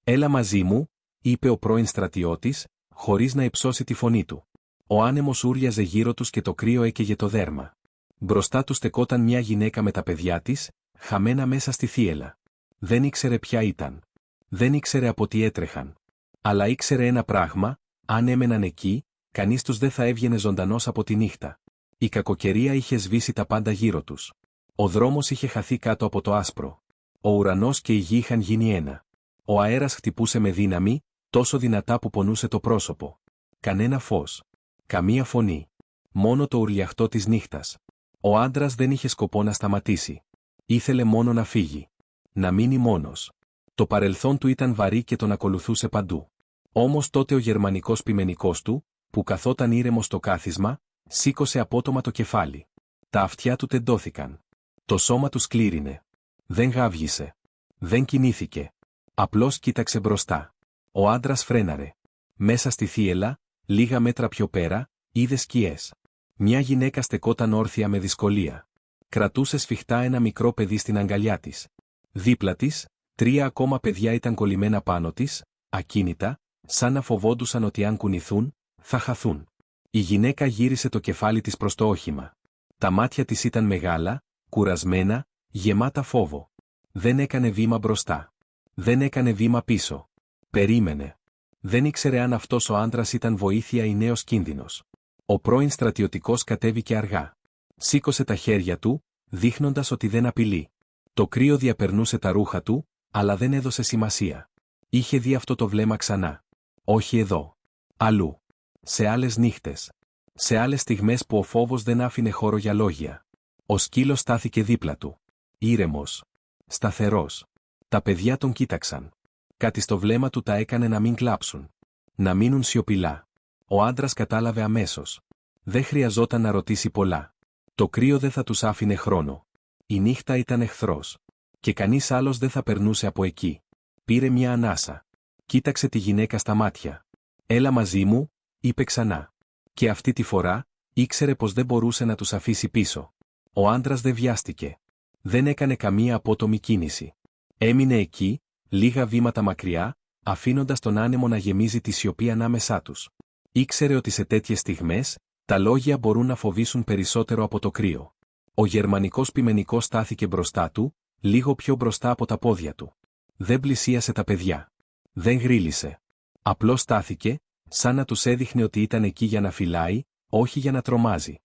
«Έλα μαζί μου», είπε ο πρώην στρατιώτης, χωρίς να υψώσει τη φωνή του. Ο άνεμος ούριαζε γύρω τους και το κρύο έκαιγε το δέρμα. Μπροστά του στεκόταν μια γυναίκα με τα παιδιά της, χαμένα μέσα στη θύελλα. Δεν ήξερε ποια ήταν. Δεν ήξερε από τι έτρεχαν. Αλλά ήξερε ένα πράγμα: αν έμεναν εκεί, κανείς τους δεν θα έβγαινε ζωντανός από τη νύχτα. Η κακοκαιρία είχε σβήσει τα πάντα γύρω τους. Ο δρόμος είχε χαθεί κάτω από το άσπρο. Ο ουρανός και η γη είχαν γίνει ένα. Ο αέρας χτυπούσε με δύναμη, τόσο δυνατά που πονούσε το πρόσωπο. Κανένα φως. Καμία φωνή. Μόνο το ουρλιαχτό της νύχτας. Ο άντρας δεν είχε σκοπό να σταματήσει. Ήθελε μόνο να φύγει. Να μείνει μόνος. Το παρελθόν του ήταν βαρύ και τον ακολουθούσε παντού. Όμως τότε ο γερμανικός πειμενικός του, που καθόταν ήρεμος στο κάθισμα, σήκωσε απότομα το κεφάλι. Τα αυτιά του τεντώθηκαν. Το σώμα του σκλήρινε. Δεν γάβγισε. Δεν κινήθηκε. Απλώς κοίταξε μπροστά. Ο άντρας φρέναρε. Μέσα στη θύελλα, λίγα μέτρα πιο πέρα, είδε σκιές. Μια γυναίκα στεκόταν όρθια με δυσκολία. Κρατούσε σφιχτά ένα μικρό παιδί στην αγκαλιά της. Δίπλα της, 3 ακόμα παιδιά ήταν κολλημένα πάνω της, ακίνητα, σαν να φοβόντουσαν ότι αν κουνηθούν, θα χαθούν. Η γυναίκα γύρισε το κεφάλι της προς το όχημα. Τα μάτια της ήταν μεγάλα, κουρασμένα, γεμάτα φόβο. Δεν έκανε βήμα μπροστά. Δεν έκανε βήμα πίσω. Περίμενε. Δεν ήξερε αν αυτός ο άντρας ήταν βοήθεια ή νέος κίνδυνος. Ο πρώην στρατιωτικός κατέβηκε αργά. Σήκωσε τα χέρια του, δείχνοντας ότι δεν απειλεί. Το κρύο διαπερνούσε τα ρούχα του, αλλά δεν έδωσε σημασία. Είχε δει αυτό το βλέμμα ξανά. Όχι εδώ. Αλλού. Σε άλλες νύχτες. Σε άλλες στιγμές που ο φόβος δεν άφηνε χώρο για λόγια. Ο σκύλος στάθηκε δίπλα του. Ήρεμος. Σταθερός. Τα παιδιά τον κοίταξαν. Κάτι στο βλέμμα του τα έκανε να μην κλάψουν. Να μείνουν σιωπηλά. Ο άντρας κατάλαβε αμέσως. Δεν χρειαζόταν να ρωτήσει πολλά. Το κρύο δεν θα τους άφηνε χρόνο. Η νύχτα ήταν εχθρός. Και κανείς άλλος δεν θα περνούσε από εκεί. Πήρε μια ανάσα. Κοίταξε τη γυναίκα στα μάτια. «Έλα μαζί μου», είπε ξανά. Και αυτή τη φορά, ήξερε πως δεν μπορούσε να τους αφήσει πίσω. Ο άντρας δεν βιάστηκε. Δεν έκανε καμία απότομη κίνηση. Έμεινε εκεί, λίγα βήματα μακριά, αφήνοντας τον άνεμο να γεμίζει τη σιωπή ανάμεσά τους. Ήξερε ότι σε τέτοιες στιγμές, τα λόγια μπορούν να φοβήσουν περισσότερο από το κρύο. Ο γερμανικός πειμενικός στάθηκε μπροστά του, λίγο πιο μπροστά από τα πόδια του. Δεν πλησίασε τα παιδιά. Δεν γρίλησε. Απλώς στάθηκε, σαν να τους έδειχνε ότι ήταν εκεί για να φυλάει, όχι για να τρομάζει.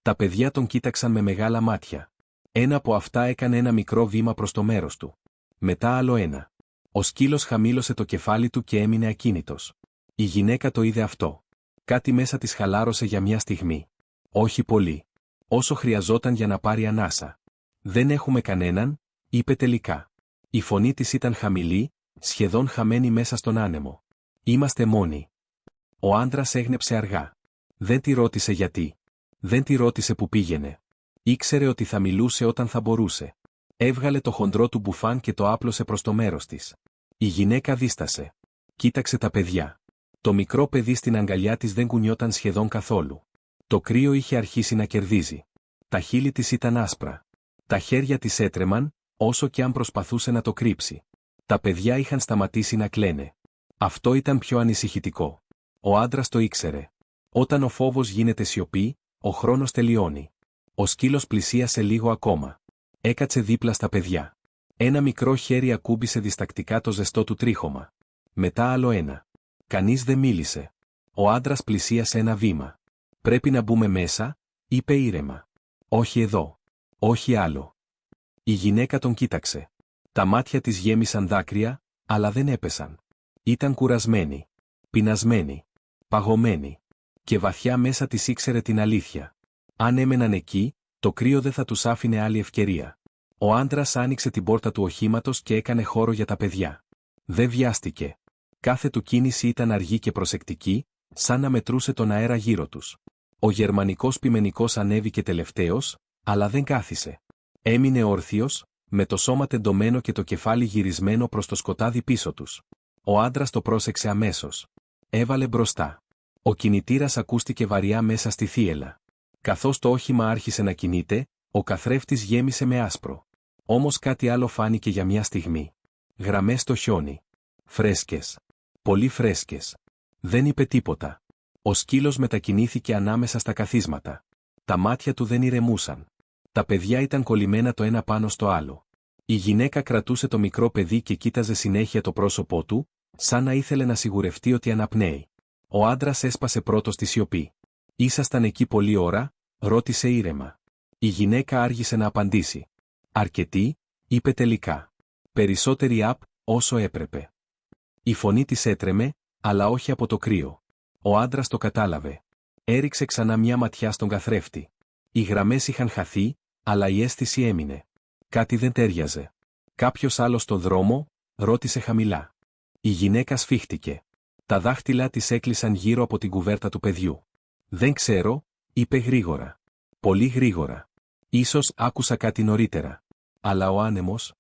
Τα παιδιά τον κοίταξαν με μεγάλα μάτια. Ένα από αυτά έκανε ένα μικρό βήμα προς το μέρος του. Μετά άλλο ένα. Ο σκύλος χαμήλωσε το κεφάλι του και έμεινε ακίνητος. Η γυναίκα το είδε αυτό. Κάτι μέσα της χαλάρωσε για μια στιγμή. Όχι πολύ. Όσο χρειαζόταν για να πάρει ανάσα. «Δεν έχουμε κανέναν», είπε τελικά. Η φωνή της ήταν χαμηλή, σχεδόν χαμένη μέσα στον άνεμο. «Είμαστε μόνοι». Ο άντρας έγνεψε αργά. Δεν τη ρώτησε γιατί. Δεν τη ρώτησε που πήγαινε. Ήξερε ότι θα μιλούσε όταν θα μπορούσε. Έβγαλε το χοντρό του μπουφάν και το άπλωσε προς το μέρος της. Η γυναίκα δίστασε. Κοίταξε τα παιδιά. Το μικρό παιδί στην αγκαλιά της δεν κουνιόταν σχεδόν καθόλου. Το κρύο είχε αρχίσει να κερδίζει. Τα χείλη της ήταν άσπρα. Τα χέρια της έτρεμαν, όσο και αν προσπαθούσε να το κρύψει. Τα παιδιά είχαν σταματήσει να κλαίνε. Αυτό ήταν πιο ανησυχητικό. Ο άντρας το ήξερε. Όταν ο φόβος γίνεται σιωπή, ο χρόνος τελειώνει. Ο σκύλος πλησίασε λίγο ακόμα. Έκατσε δίπλα στα παιδιά. Ένα μικρό χέρι ακούμπησε διστακτικά το ζεστό του τρίχωμα. Μετά άλλο ένα. Κανείς δεν μίλησε. Ο άντρας πλησίασε ένα βήμα. «Πρέπει να μπούμε μέσα», είπε ήρεμα. «Όχι εδώ. Όχι άλλο». Η γυναίκα τον κοίταξε. Τα μάτια της γέμισαν δάκρυα, αλλά δεν έπεσαν. Ήταν κουρασμένη. Πεινασμένη. Παγωμένη. Και βαθιά μέσα της ήξερε την αλήθεια. Αν έμεναν εκεί, το κρύο δεν θα τους άφηνε άλλη ευκαιρία. Ο άντρας άνοιξε την πόρτα του οχήματος και έκανε χώρο για τα παιδιά. Δεν βιάστηκε. Κάθε του κίνηση ήταν αργή και προσεκτική, σαν να μετρούσε τον αέρα γύρω τους. Ο γερμανικός πειμενικός ανέβηκε τελευταίος, αλλά δεν κάθισε. Έμεινε όρθιος, με το σώμα τεντωμένο και το κεφάλι γυρισμένο προς το σκοτάδι πίσω τους. Ο άντρας το πρόσεξε αμέσως. Έβαλε μπροστά. Ο κινητήρας ακούστηκε βαριά μέσα στη θύελλα. Καθώς το όχημα άρχισε να κινείται, ο καθρέφτης γέμισε με άσπρο. Όμως κάτι άλλο φάνηκε για μια στιγμή. Γραμμές στο χιόνι. Φρέσκες. Πολύ φρέσκες. Δεν είπε τίποτα. Ο σκύλος μετακινήθηκε ανάμεσα στα καθίσματα. Τα μάτια του δεν ηρεμούσαν. Τα παιδιά ήταν κολλημένα το ένα πάνω στο άλλο. Η γυναίκα κρατούσε το μικρό παιδί και κοίταζε συνέχεια το πρόσωπό του, σαν να ήθελε να σιγουρευτεί ότι αναπνέει. Ο άντρας έσπασε πρώτος τη σιωπή. «Ήσασταν εκεί πολλή ώρα?» ρώτησε ήρεμα. Η γυναίκα άργησε να απαντήσει. «Αρκετή?» είπε τελικά. «Περισσότερη όσο έπρεπε». Η φωνή της έτρεμε, αλλά όχι από το κρύο. Ο άντρας το κατάλαβε. Έριξε ξανά μια ματιά στον καθρέφτη. Οι γραμμές είχαν χαθεί, αλλά η αίσθηση έμεινε. Κάτι δεν τέριαζε. «Κάποιος άλλος στο δρόμο?» ρώτησε χαμηλά. Η γυναίκα σφίχτηκε. Τα δάχτυλά της έκλεισαν γύρω από την κουβέρτα του παιδιού. «Δεν ξέρω», είπε γρήγορα. «Πολύ γρήγορα. Ίσως άκουσα κάτι νωρίτερα. Αλλά ο άνεμος...»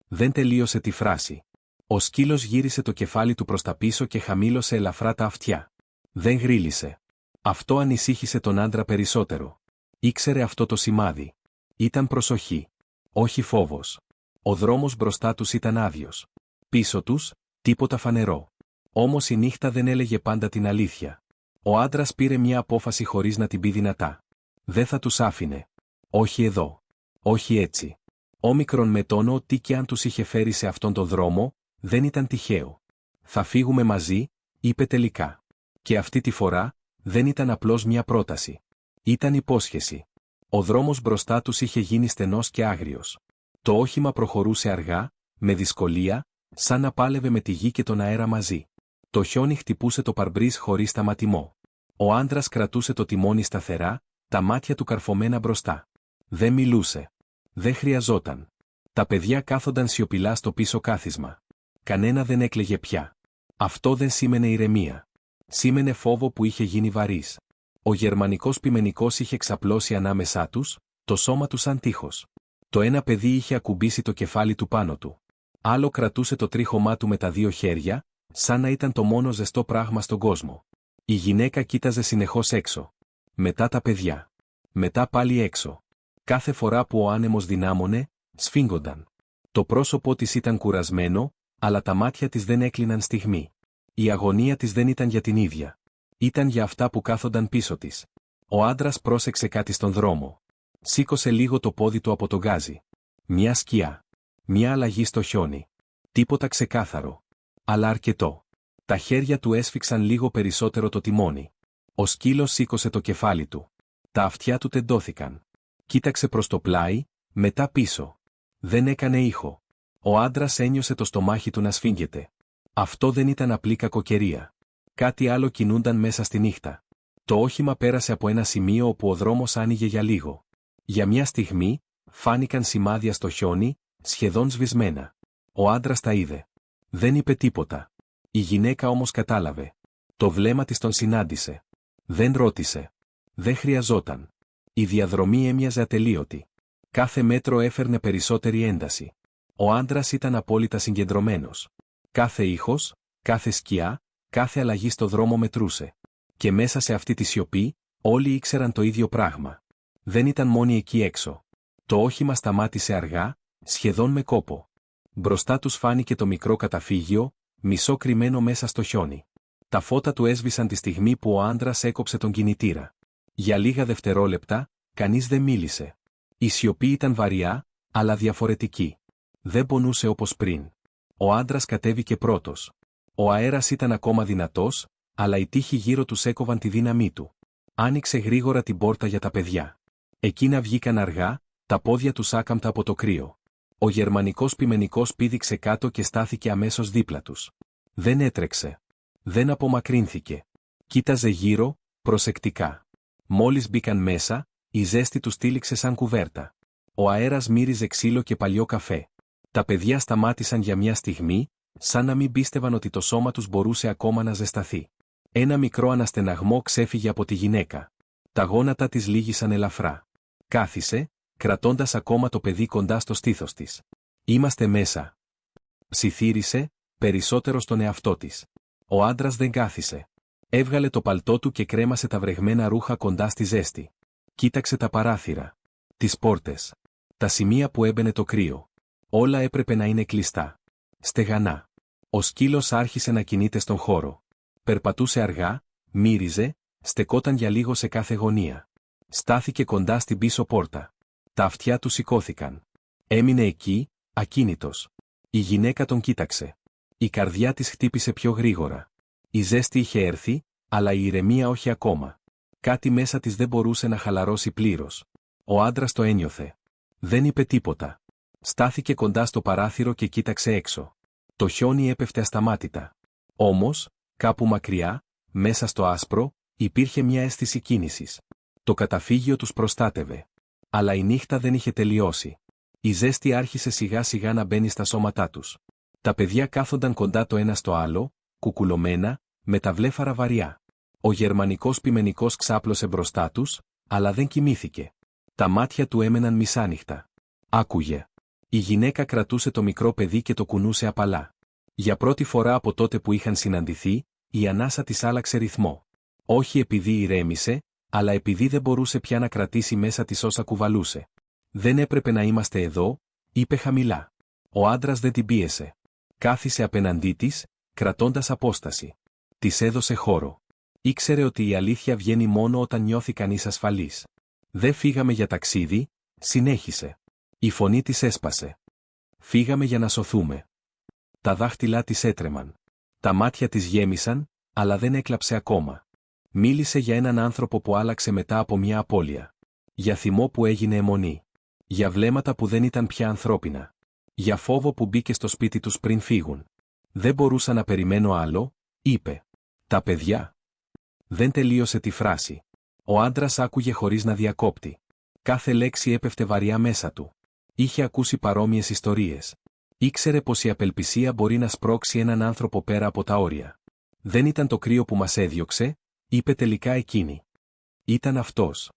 Δεν τελείωσε τη φράση. Ο σκύλος γύρισε το κεφάλι του προς τα πίσω και χαμήλωσε ελαφρά τα αυτιά. Δεν γρίλησε. Αυτό ανησύχησε τον άντρα περισσότερο. Ήξερε αυτό το σημάδι. Ήταν προσοχή. Όχι φόβος. Ο δρόμος μπροστά τους ήταν άδειος. Πίσω τους, τίποτα φανερό. Όμως η νύχτα δεν έλεγε πάντα την αλήθεια. Ο άντρας πήρε μια απόφαση χωρίς να την πει δυνατά. Δεν θα τους άφηνε. Όχι εδώ. Όχι έτσι. Όμικρον με τόνο ότι και αν τους είχε φέρει σε αυτόν τον δρόμο, δεν ήταν τυχαίο. «Θα φύγουμε μαζί», είπε τελικά. Και αυτή τη φορά, δεν ήταν απλώς μια πρόταση. Ήταν υπόσχεση. Ο δρόμος μπροστά τους είχε γίνει στενός και άγριος. Το όχημα προχωρούσε αργά, με δυσκολία, σαν να πάλευε με τη γη και τον αέρα μαζί. Το χιόνι χτυπούσε το παρμπρίζ χωρίς σταματημό. Ο άντρας κρατούσε το τιμόνι σταθερά, τα μάτια του καρφωμένα μπροστά. Δεν μιλούσε. Δεν χρειαζόταν. Τα παιδιά κάθονταν σιωπηλά στο πίσω κάθισμα. Κανένα δεν έκλαιγε πια. Αυτό δεν σήμαινε ηρεμία. Σήμαινε φόβο που είχε γίνει βαρύς. Ο γερμανικός πειμενικός είχε ξαπλώσει ανάμεσά τους, το σώμα του σαν τείχος. Το ένα παιδί είχε ακουμπήσει το κεφάλι του πάνω του. Άλλο κρατούσε το τρίχωμά του με τα δύο χέρια, σαν να ήταν το μόνο ζεστό πράγμα στον κόσμο. Η γυναίκα κοίταζε συνεχώς έξω. Μετά τα παιδιά. Μετά πάλι έξω. Κάθε φορά που ο άνεμος δυνάμωνε, σφίγγονταν. Το πρόσωπό της ήταν κουρασμένο, αλλά τα μάτια της δεν έκλειναν στιγμή. Η αγωνία της δεν ήταν για την ίδια. Ήταν για αυτά που κάθονταν πίσω της. Ο άντρας πρόσεξε κάτι στον δρόμο. Σήκωσε λίγο το πόδι του από το γκάζι. Μια σκιά. Μια αλλαγή στο χιόνι. Τίποτα ξεκάθαρο. Αλλά αρκετό. Τα χέρια του έσφιξαν λίγο περισσότερο το τιμόνι. Ο σκύλος σήκωσε το κεφάλι του. Τα αυτιά του τεντώθηκαν. Κοίταξε προς το πλάι, μετά πίσω. Δεν έκανε ήχο. Ο άντρας ένιωσε το στομάχι του να σφίγγεται. Αυτό δεν ήταν απλή κακοκαιρία. Κάτι άλλο κινούνταν μέσα στη νύχτα. Το όχημα πέρασε από ένα σημείο όπου ο δρόμος άνοιγε για λίγο. Για μια στιγμή, φάνηκαν σημάδια στο χιόνι, σχεδόν σβησμένα. Ο άντρας τα είδε. Δεν είπε τίποτα. Η γυναίκα όμως κατάλαβε. Το βλέμμα της τον συνάντησε. Δεν ρώτησε. Δεν χρειαζόταν. Η διαδρομή έμοιαζε ατελείωτη. Κάθε μέτρο έφερνε περισσότερη ένταση. Ο άντρας ήταν απόλυτα συγκεντρωμένος. Κάθε ήχος, κάθε σκιά, κάθε αλλαγή στο δρόμο μετρούσε. Και μέσα σε αυτή τη σιωπή, όλοι ήξεραν το ίδιο πράγμα. Δεν ήταν μόνοι εκεί έξω. Το όχημα σταμάτησε αργά, σχεδόν με κόπο. Μπροστά τους φάνηκε το μικρό καταφύγιο, μισό κρυμμένο μέσα στο χιόνι. Τα φώτα του έσβησαν τη στιγμή που ο άντρας έκοψε τον κινητήρα. Για λίγα δευτερόλεπτα, κανείς δεν μίλησε. Η σιωπή ήταν βαριά, αλλά διαφορετική. Δεν πονούσε όπως πριν. Ο άντρας κατέβηκε πρώτος. Ο αέρας ήταν ακόμα δυνατός, αλλά οι τείχοι γύρω τους έκοβαν τη δύναμή του. Άνοιξε γρήγορα την πόρτα για τα παιδιά. Εκείνα βγήκαν αργά, τα πόδια τους άκαμπτα από το κρύο. Ο γερμανικός πειμενικός πήδηξε κάτω και στάθηκε αμέσως δίπλα τους. Δεν έτρεξε. Δεν απομακρύνθηκε. Κοίταζε γύρω, προσεκτικά. Μόλις μπήκαν μέσα, η ζέστη τους τύλιξε σαν κουβέρτα. Ο αέρας μύριζε ξύλο και παλιό καφέ. Τα παιδιά σταμάτησαν για μια στιγμή, σαν να μην πίστευαν ότι το σώμα τους μπορούσε ακόμα να ζεσταθεί. Ένα μικρό αναστεναγμό ξέφυγε από τη γυναίκα. Τα γόνατα της λύγησαν ελαφρά. Κάθισε, κρατώντας ακόμα το παιδί κοντά στο στήθος της. «Είμαστε μέσα», ψιθύρισε, περισσότερο στον εαυτό της. Ο άντρας δεν κάθισε. Έβγαλε το παλτό του και κρέμασε τα βρεγμένα ρούχα κοντά στη ζέστη. Κοίταξε τα παράθυρα. Τις πόρτες. Τα σημεία που έμπαινε το κρύο. Όλα έπρεπε να είναι κλειστά. Στεγανά. Ο σκύλος άρχισε να κινείται στον χώρο. Περπατούσε αργά, μύριζε, στεκόταν για λίγο σε κάθε γωνία. Στάθηκε κοντά στην πίσω πόρτα. Τα αυτιά του σηκώθηκαν. Έμεινε εκεί, ακίνητος. Η γυναίκα τον κοίταξε. Η καρδιά της χτύπησε πιο γρήγορα. Η ζέστη είχε έρθει, αλλά η ηρεμία όχι ακόμα. Κάτι μέσα της δεν μπορούσε να χαλαρώσει πλήρως. Ο άντρας το ένιωθε. Δεν είπε τίποτα. Στάθηκε κοντά στο παράθυρο και κοίταξε έξω. Το χιόνι έπεφτε ασταμάτητα. Όμως, κάπου μακριά, μέσα στο άσπρο, υπήρχε μια αίσθηση κίνησης. Το καταφύγιο τους προστάτευε. Αλλά η νύχτα δεν είχε τελειώσει. Η ζέστη άρχισε σιγά σιγά να μπαίνει στα σώματά τους. Τα παιδιά κάθονταν κοντά το ένα στο άλλο, κουκουλωμένα, με τα βλέφαρα βαριά. Ο γερμανικός πειμενικός ξάπλωσε μπροστά τους, αλλά δεν κοιμήθηκε. Τα μάτια του έμεναν μισάνυχτα. Άκουγε. Η γυναίκα κρατούσε το μικρό παιδί και το κουνούσε απαλά. Για πρώτη φορά από τότε που είχαν συναντηθεί, η ανάσα της άλλαξε ρυθμό. Όχι επειδή ηρέμησε, αλλά επειδή δεν μπορούσε πια να κρατήσει μέσα της όσα κουβαλούσε. «Δεν έπρεπε να είμαστε εδώ», είπε χαμηλά. Ο άντρας δεν την πίεσε. Κάθισε απέναντί της, κρατώντας απόσταση. Της έδωσε χώρο. Ήξερε ότι η αλήθεια βγαίνει μόνο όταν νιώθει κανείς ασφαλής. «Δεν φύγαμε για ταξίδι», συνέχισε. Η φωνή της έσπασε. «Φύγαμε για να σωθούμε». Τα δάχτυλά της έτρεμαν. Τα μάτια της γέμισαν, αλλά δεν έκλαψε ακόμα. Μίλησε για έναν άνθρωπο που άλλαξε μετά από μια απώλεια. Για θυμό που έγινε αιμονή. Για βλέμματα που δεν ήταν πια ανθρώπινα. Για φόβο που μπήκε στο σπίτι τους πριν φύγουν. «Δεν μπορούσα να περιμένω άλλο», είπε. «Τα παιδιά». Δεν τελείωσε τη φράση. Ο άντρας άκουγε χωρίς να διακόπτει. Κάθε λέξη έπεφτε βαριά μέσα του. Είχε ακούσει παρόμοιες ιστορίες. Ήξερε πως η απελπισία μπορεί να σπρώξει έναν άνθρωπο πέρα από τα όρια. «Δεν ήταν το κρύο που μας έδιωξε», είπε τελικά εκείνη. Ήταν αυτός.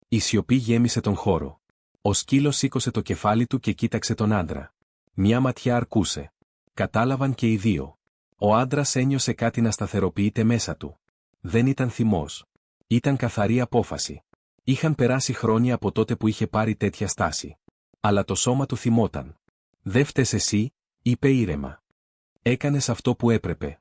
Η σιωπή γέμισε τον χώρο. Ο σκύλος σήκωσε το κεφάλι του και κοίταξε τον άντρα. Μια ματιά αρκούσε. Κατάλαβαν και οι δύο. Ο άντρας ένιωσε κάτι να σταθεροποιείται μέσα του. Δεν ήταν θυμός. Ήταν καθαρή απόφαση. Είχαν περάσει χρόνια από τότε που είχε πάρει τέτοια στάση. Αλλά το σώμα του θυμόταν. «Δεν φταίς εσύ», είπε ήρεμα. «Έκανες αυτό που έπρεπε».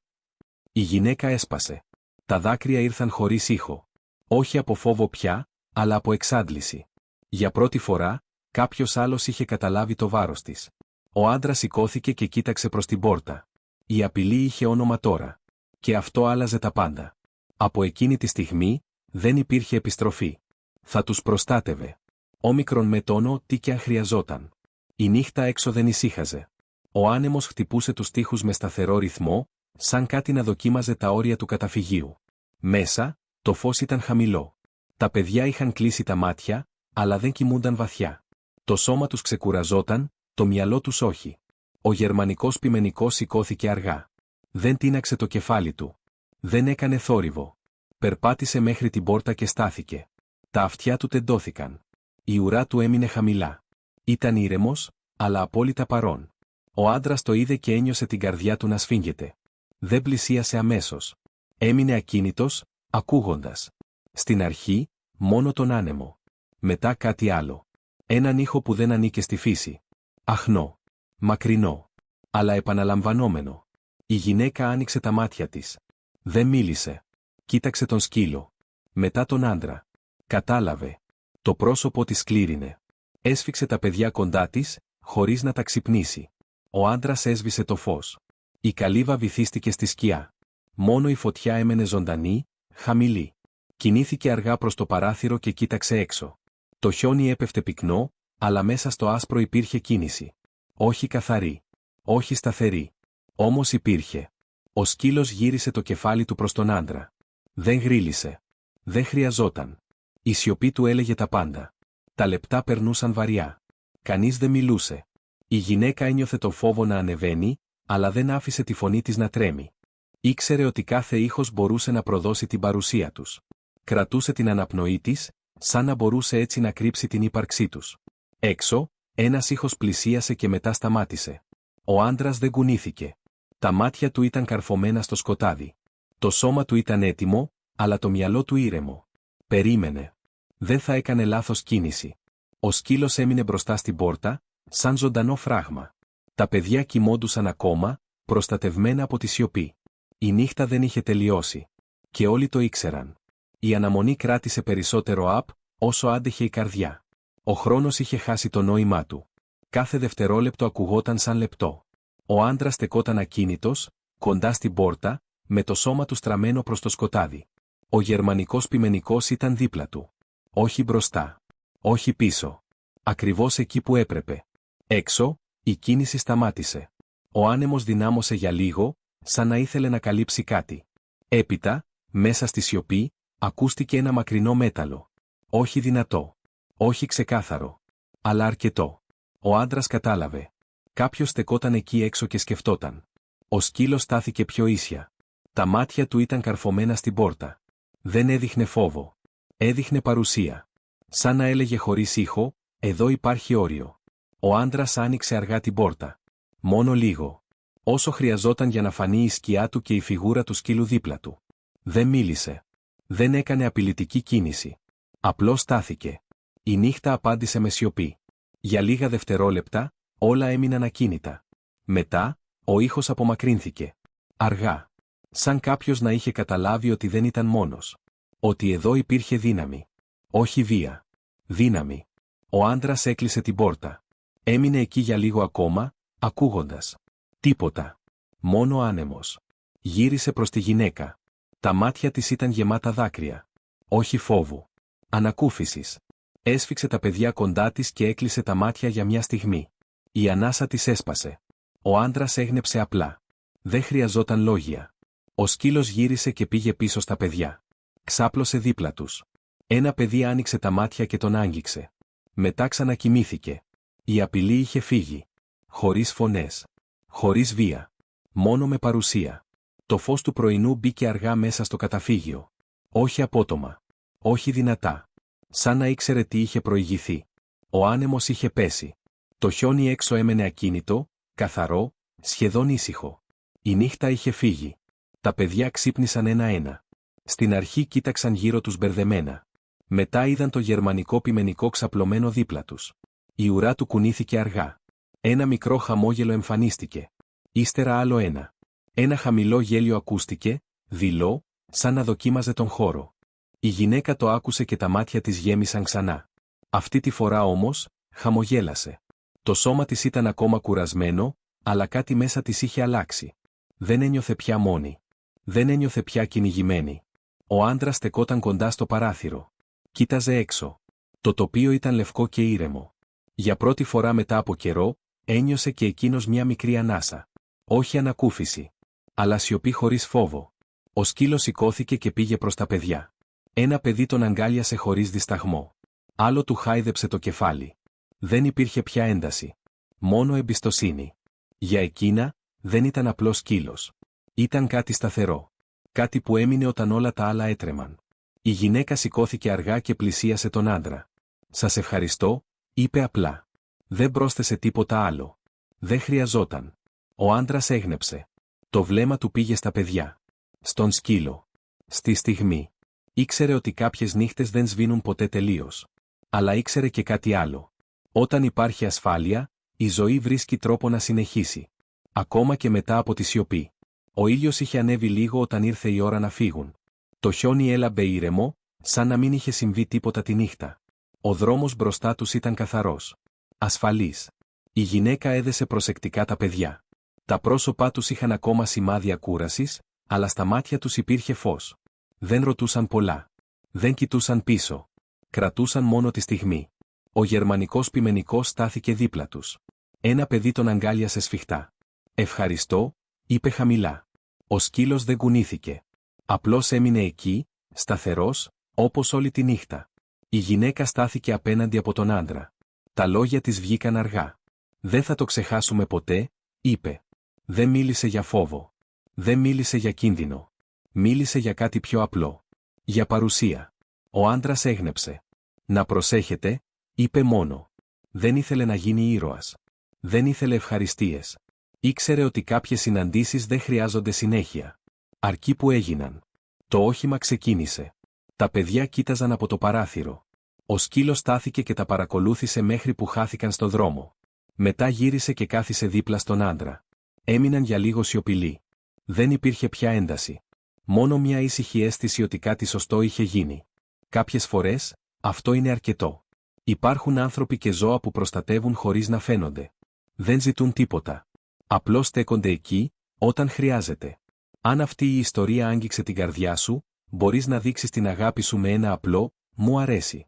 Η γυναίκα έσπασε. Τα δάκρυα ήρθαν χωρίς ήχο. Όχι από φόβο πια, αλλά από εξάντληση. Για πρώτη φορά, κάποιος άλλος είχε καταλάβει το βάρος της. Ο άντρας σηκώθηκε και κοίταξε προς την πόρτα. Η απειλή είχε όνομα τώρα. Και αυτό άλλαζε τα πάντα. Από εκείνη τη στιγμή, δεν υπήρχε επιστροφή. Θα τους προστάτευε. Όμικρον με τόνο τι και αν χρειαζόταν. Η νύχτα έξω δεν ησύχαζε. Ο άνεμος χτυπούσε τους τοίχους με σταθερό ρυθμό, σαν κάτι να δοκίμαζε τα όρια του καταφυγίου. Μέσα, το φως ήταν χαμηλό. Τα παιδιά είχαν κλείσει τα μάτια, αλλά δεν κοιμούνταν βαθιά. Το σώμα τους ξεκουραζόταν, το μυαλό τους όχι. Ο γερμανικός πειμενικός σηκώθηκε αργά. Δεν τίναξε το κεφάλι του. Δεν έκανε θόρυβο. Περπάτησε μέχρι την πόρτα και στάθηκε. Τα αυτιά του τεντώθηκαν. Η ουρά του έμεινε χαμηλά. Ήταν ήρεμος, αλλά απόλυτα παρόν. Ο άντρας το είδε και ένιωσε την καρδιά του να σφίγγεται. Δεν πλησίασε αμέσως. Έμεινε ακίνητος, ακούγοντας. Στην αρχή, μόνο τον άνεμο. Μετά κάτι άλλο. Έναν ήχο που δεν ανήκε στη φύση. Αχνό. Μακρινό. Αλλά επαναλαμβανόμενο. Η γυναίκα άνοιξε τα μάτια της. Δεν μίλησε. Κοίταξε τον σκύλο. Μετά τον άντρα. Κατάλαβε. Το πρόσωπο της κλήρινε. Έσφιξε τα παιδιά κοντά της, χωρίς να τα ξυπνήσει. Ο άντρας έσβησε το φως. Η καλύβα βυθίστηκε στη σκιά. Μόνο η φωτιά έμενε ζωντανή, χαμηλή. Κινήθηκε αργά προς το παράθυρο και κοίταξε έξω. Το χιόνι έπεφτε πυκνό, αλλά μέσα στο άσπρο υπήρχε κίνηση. Όχι καθαρή. Όχι σταθερή. Όμως υπήρχε. Ο σκύλος γύρισε το κεφάλι του προς τον άντρα. Δεν γρίλησε. Δεν χρειαζόταν. Η σιωπή του έλεγε τα πάντα. Τα λεπτά περνούσαν βαριά. Κανείς δεν μιλούσε. Η γυναίκα ένιωθε το φόβο να ανεβαίνει, αλλά δεν άφησε τη φωνή της να τρέμει. Ήξερε ότι κάθε ήχος μπορούσε να προδώσει την παρουσία τους. Κρατούσε την αναπνοή της, σαν να μπορούσε έτσι να κρύψει την ύπαρξή τους. Έξω, ένας ήχος πλησίασε και μετά σταμάτησε. Ο άντρας δεν κουνήθηκε. Τα μάτια του ήταν καρφωμένα στο σκοτάδι. Το σώμα του ήταν έτοιμο, αλλά το μυαλό του ήρεμο. Περίμενε. Δεν θα έκανε λάθος κίνηση. Ο σκύλος έμεινε μπροστά στην πόρτα, σαν ζωντανό φράγμα. Τα παιδιά κοιμόντουσαν ακόμα, προστατευμένα από τη σιωπή. Η νύχτα δεν είχε τελειώσει. Και όλοι το ήξεραν. Η αναμονή κράτησε περισσότερο όσο άντεχε η καρδιά. Ο χρόνος είχε χάσει το νόημά του. Κάθε δευτερόλεπτο ακουγόταν σαν λεπτό. Ο άντρας στεκόταν ακίνητος, κοντά στην πόρτα, με το σώμα του στραμμένο προς το σκοτάδι. Ο γερμανικός πειμενικός ήταν δίπλα του. Όχι μπροστά. Όχι πίσω. Ακριβώς εκεί που έπρεπε. Έξω, η κίνηση σταμάτησε. Ο άνεμος δυνάμωσε για λίγο, σαν να ήθελε να καλύψει κάτι. Έπειτα, μέσα στη σιωπή, ακούστηκε ένα μακρινό μέταλλο. Όχι δυνατό. Όχι ξεκάθαρο. Αλλά αρκετό. Ο άντρας κατάλαβε. Κάποιος στεκόταν εκεί έξω και σκεφτόταν. Ο σκύλος στάθηκε πιο ίσια. Τα μάτια του ήταν καρφωμένα στην πόρτα. Δεν έδειχνε φόβο. Έδειχνε παρουσία. Σαν να έλεγε χωρίς ήχο, εδώ υπάρχει όριο. Ο άντρας άνοιξε αργά την πόρτα. Μόνο λίγο. Όσο χρειαζόταν για να φανεί η σκιά του και η φιγούρα του σκύλου δίπλα του. Δεν μίλησε. Δεν έκανε απειλητική κίνηση. Απλώς στάθηκε. Η νύχτα απάντησε με σιωπή. Για λίγα δευτερόλεπτα, όλα έμειναν ακίνητα. Μετά, ο ήχος απομακρύνθηκε. Αργά. Σαν κάποιος να είχε καταλάβει ότι δεν ήταν μόνος. Ότι εδώ υπήρχε δύναμη. Όχι βία. Δύναμη. Ο άντρας έκλεισε την πόρτα. Έμεινε εκεί για λίγο ακόμα, ακούγοντας. Τίποτα. Μόνο άνεμος. Γύρισε προς τη γυναίκα. Τα μάτια της ήταν γεμάτα δάκρυα. Όχι φόβου. Ανακούφισης. Έσφιξε τα παιδιά κοντά της και έκλεισε τα μάτια για μια στιγμή. Η ανάσα της έσπασε. Ο άντρας έγνεψε απλά. Δεν χρειαζόταν λόγια. Ο σκύλος γύρισε και πήγε πίσω στα παιδιά. Ξάπλωσε δίπλα τους. Ένα παιδί άνοιξε τα μάτια και τον άγγιξε. Μετά ξανακοιμήθηκε. Η απειλή είχε φύγει. Χωρίς φωνές. Χωρίς βία. Μόνο με παρουσία. Το φως του πρωινού μπήκε αργά μέσα στο καταφύγιο. Όχι απότομα. Όχι δυνατά. Σαν να ήξερε τι είχε προηγηθεί. Ο άνεμος είχε πέσει. Το χιόνι έξω έμενε ακίνητο, καθαρό, σχεδόν ήσυχο. Η νύχτα είχε φύγει. Τα παιδιά ξύπνησαν ένα-ένα. Στην αρχή κοίταξαν γύρω τους μπερδεμένα. Μετά είδαν το γερμανικό πειμενικό ξαπλωμένο δίπλα τους. Η ουρά του κουνήθηκε αργά. Ένα μικρό χαμόγελο εμφανίστηκε. Ύστερα άλλο ένα. Ένα χαμηλό γέλιο ακούστηκε, δειλό, σαν να δοκίμαζε τον χώρο. Η γυναίκα το άκουσε και τα μάτια της γέμισαν ξανά. Αυτή τη φορά όμως, χαμογέλασε. Το σώμα της ήταν ακόμα κουρασμένο, αλλά κάτι μέσα της είχε αλλάξει. Δεν ένιωθε πια μόνη. Δεν ένιωθε πια κυνηγημένη. Ο άντρας στεκόταν κοντά στο παράθυρο. Κοίταζε έξω. Το τοπίο ήταν λευκό και ήρεμο. Για πρώτη φορά μετά από καιρό, ένιωσε και εκείνος μια μικρή ανάσα. Όχι ανακούφιση. Αλλά σιωπή χωρίς φόβο. Ο σκύλος σηκώθηκε και πήγε προς τα παιδιά. Ένα παιδί τον αγκάλιασε χωρίς δισταγμό. Άλλο του χάιδεψε το κεφάλι. Δεν υπήρχε πια ένταση. Μόνο εμπιστοσύνη. Για εκείνα, δεν ήταν απλός σκύλος. Ήταν κάτι σταθερό. Κάτι που έμεινε όταν όλα τα άλλα έτρεμαν. Η γυναίκα σηκώθηκε αργά και πλησίασε τον άντρα. «Σας ευχαριστώ», είπε απλά. Δεν πρόσθεσε τίποτα άλλο. Δεν χρειαζόταν. Ο άντρας έγνεψε. Το βλέμμα του πήγε στα παιδιά. Στον σκύλο. Στη στιγμή. Ήξερε ότι κάποιες νύχτες δεν σβήνουν ποτέ τελείως. Αλλά ήξερε και κάτι άλλο. Όταν υπάρχει ασφάλεια, η ζωή βρίσκει τρόπο να συνεχίσει. Ακόμα και μετά από τη σιωπή. Ο ήλιος είχε ανέβει λίγο όταν ήρθε η ώρα να φύγουν. Το χιόνι έλαμπε ήρεμο, σαν να μην είχε συμβεί τίποτα τη νύχτα. Ο δρόμος μπροστά τους ήταν καθαρός. Ασφαλής. Η γυναίκα έδεσε προσεκτικά τα παιδιά. Τα πρόσωπά τους είχαν ακόμα σημάδια κούρασης, αλλά στα μάτια τους υπήρχε φως. Δεν ρωτούσαν πολλά. Δεν κοιτούσαν πίσω. Κρατούσαν μόνο τη στιγμή. Ο γερμανικός πειμενικός στάθηκε δίπλα τους. Ένα παιδί τον αγκάλιασε σφιχτά. «Ευχαριστώ», είπε χαμηλά. Ο σκύλος δεν κουνήθηκε. Απλώς έμεινε εκεί, σταθερός, όπως όλη τη νύχτα. Η γυναίκα στάθηκε απέναντι από τον άντρα. Τα λόγια της βγήκαν αργά. «Δεν θα το ξεχάσουμε ποτέ», είπε. Δεν μίλησε για φόβο. Δεν μίλησε για κίνδυνο. Μίλησε για κάτι πιο απλό. Για παρουσία. Ο άντρας έγνεψε. «Να προσέχετε», είπε μόνο. Δεν ήθελε να γίνει ήρωας. Δεν ήθελε ευχαριστίες. Ήξερε ότι κάποιες συναντήσεις δεν χρειάζονται συνέχεια. Αρκεί που έγιναν. Το όχημα ξεκίνησε. Τα παιδιά κοίταζαν από το παράθυρο. Ο σκύλος στάθηκε και τα παρακολούθησε μέχρι που χάθηκαν στο δρόμο. Μετά γύρισε και κάθισε δίπλα στον άντρα. Έμειναν για λίγο σιωπηλοί. Δεν υπήρχε πια ένταση. Μόνο μια ήσυχη αίσθηση ότι κάτι σωστό είχε γίνει. Κάποιες φορές, αυτό είναι αρκετό. Υπάρχουν άνθρωποι και ζώα που προστατεύουν χωρίς να φαίνονται. Δεν ζητούν τίποτα. Απλώς στέκονται εκεί, όταν χρειάζεται. Αν αυτή η ιστορία άγγιξε την καρδιά σου, μπορείς να δείξεις την αγάπη σου με ένα απλό «μου αρέσει».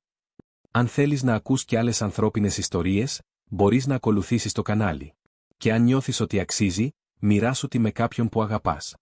Αν θέλεις να ακούς και άλλες ανθρώπινες ιστορίες, μπορείς να ακολουθήσεις το κανάλι. Και αν νιώθεις ότι αξίζει, μοιράσου τη με κάποιον που αγαπάς.